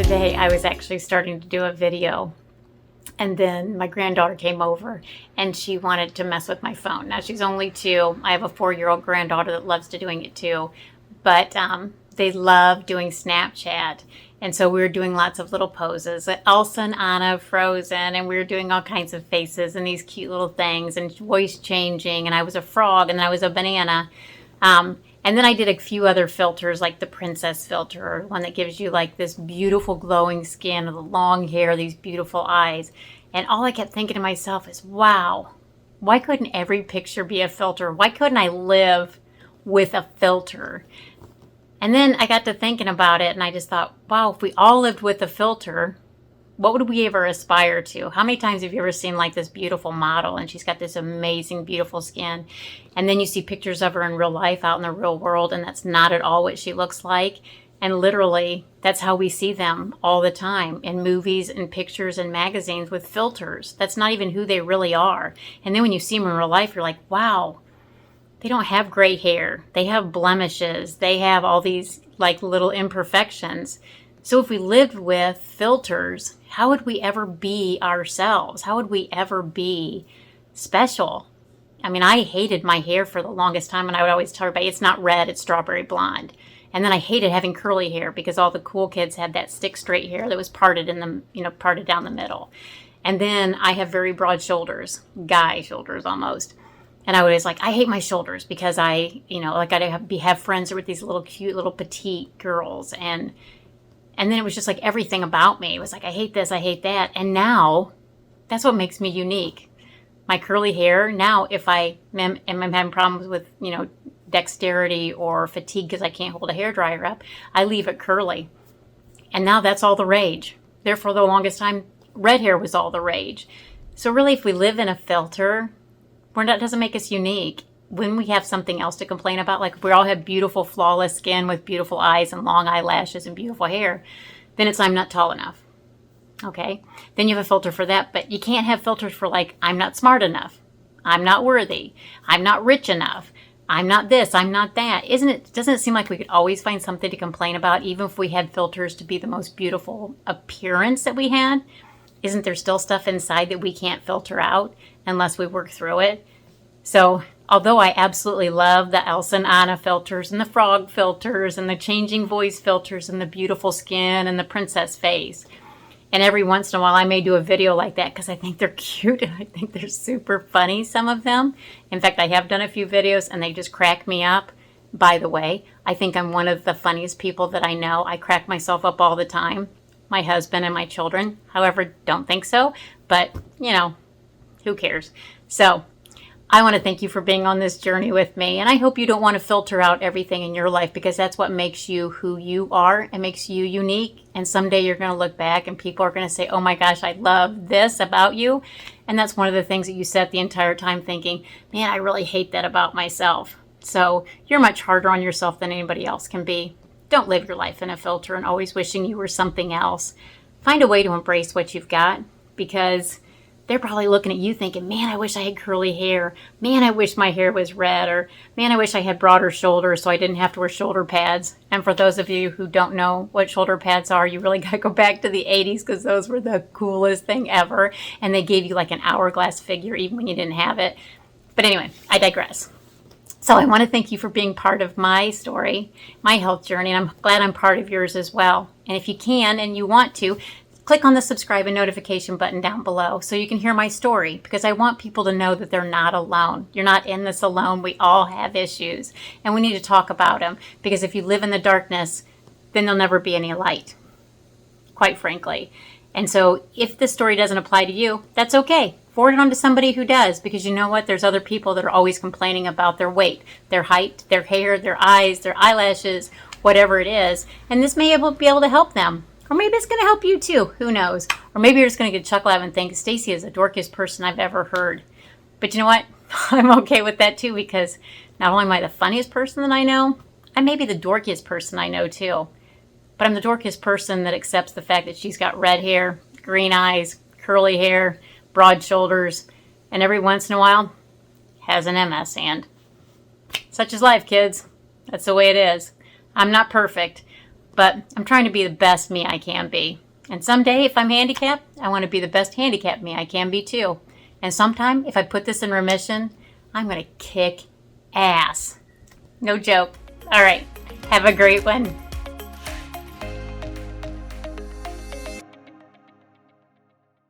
today I was actually starting to do a video, and then my granddaughter came over and she wanted to mess with my phone. Now she's only 2. I have a 4-year-old granddaughter that loves to doing it too, but they love doing Snapchat. And so we were doing lots of little poses, Elsa and Anna frozen, and we were doing all kinds of faces and these cute little things and voice changing, and I was a frog and then I was a banana. And then I did a few other filters, like the princess filter, one that gives you like this beautiful glowing skin, the long hair, these beautiful eyes. And all I kept thinking to myself is, wow, why couldn't every picture be a filter? Why couldn't I live with a filter? And then I got to thinking about it, and I just thought, wow, if we all lived with a filter, what would we ever aspire to? How many times have you ever seen like this beautiful model and she's got this amazing, beautiful skin, and then you see pictures of her in real life out in the real world, and that's not at all what she looks like? And literally, that's how we see them all the time in movies and pictures and magazines with filters. That's not even who they really are. And then when you see them in real life, you're like, wow, they don't have gray hair. They have blemishes. They have all these like little imperfections. So if we lived with filters, how would we ever be ourselves? How would we ever be special? I mean, I hated my hair for the longest time, and I would always tell everybody, it's not red, it's strawberry blonde. And then I hated having curly hair because all the cool kids had that stick straight hair that was parted parted down the middle. And then I have very broad shoulders, guy shoulders almost. And I was like, I hate my shoulders because I have friends with these little cute little petite girls, and then it was just like everything about me. It was like, I hate this, I hate that. And now, that's what makes me unique. My curly hair, now if I'm having problems with, dexterity or fatigue because I can't hold a hairdryer up, I leave it curly. And now that's all the rage. Therefore, the longest time, red hair was all the rage. So really, if we live in a filter, that doesn't make us unique. When we have something else to complain about, like if we all have beautiful, flawless skin with beautiful eyes and long eyelashes and beautiful hair, then it's I'm not tall enough. Okay? Then you have a filter for that, but you can't have filters for like, I'm not smart enough. I'm not worthy. I'm not rich enough. I'm not this. I'm not that. Doesn't it seem like we could always find something to complain about, even if we had filters to be the most beautiful appearance that we had? Isn't there still stuff inside that we can't filter out unless we work through it? So, although I absolutely love the Elsa and Anna filters and the frog filters and the changing voice filters and the beautiful skin and the princess face, and every once in a while I may do a video like that because I think they're cute and I think they're super funny, some of them. In fact, I have done a few videos and they just crack me up. By the way, I think I'm one of the funniest people that I know. I crack myself up all the time. My husband and my children, however, don't think so. But, who cares? So, I want to thank you for being on this journey with me, and I hope you don't want to filter out everything in your life, because that's what makes you who you are and makes you unique. And someday you're going to look back and people are going to say, oh my gosh, I love this about you. And that's one of the things that you said the entire time thinking, man, I really hate that about myself. So you're much harder on yourself than anybody else can be. Don't live your life in a filter and always wishing you were something else. Find a way to embrace what you've got, because they're probably looking at you thinking, man, I wish I had curly hair. Man, I wish my hair was red. Or, man, I wish I had broader shoulders so I didn't have to wear shoulder pads. And for those of you who don't know what shoulder pads are, you really got to go back to the 80s, because those were the coolest thing ever. And they gave you like an hourglass figure even when you didn't have it. But anyway, I digress. So I want to thank you for being part of my story, my health journey, and I'm glad I'm part of yours as well. And if you can and you want to, click on the subscribe and notification button down below so you can hear my story, because I want people to know that they're not alone. You're not in this alone. We all have issues, and we need to talk about them, because if you live in the darkness, then there'll never be any light, quite frankly. And so if this story doesn't apply to you, that's okay. Forward it on to somebody who does, because you know what? There's other people that are always complaining about their weight, their height, their hair, their eyes, their eyelashes, whatever it is. And this may be able to help them. Or maybe it's going to help you too. Who knows? Or maybe you're just going to get a chuckle out and think, Stacey is the dorkiest person I've ever heard. But you know what? I'm okay with that too, because not only am I the funniest person that I know, I may be the dorkiest person I know too. But I'm the dorkiest person that accepts the fact that she's got red hair, green eyes, curly hair, broad shoulders, and every once in a while has an MS hand. Such is life, kids. That's the way it is. I'm not perfect. But I'm trying to be the best me I can be. And someday, if I'm handicapped, I want to be the best handicapped me I can be too. And sometime, if I put this in remission, I'm going to kick ass. No joke. All right. Have a great one.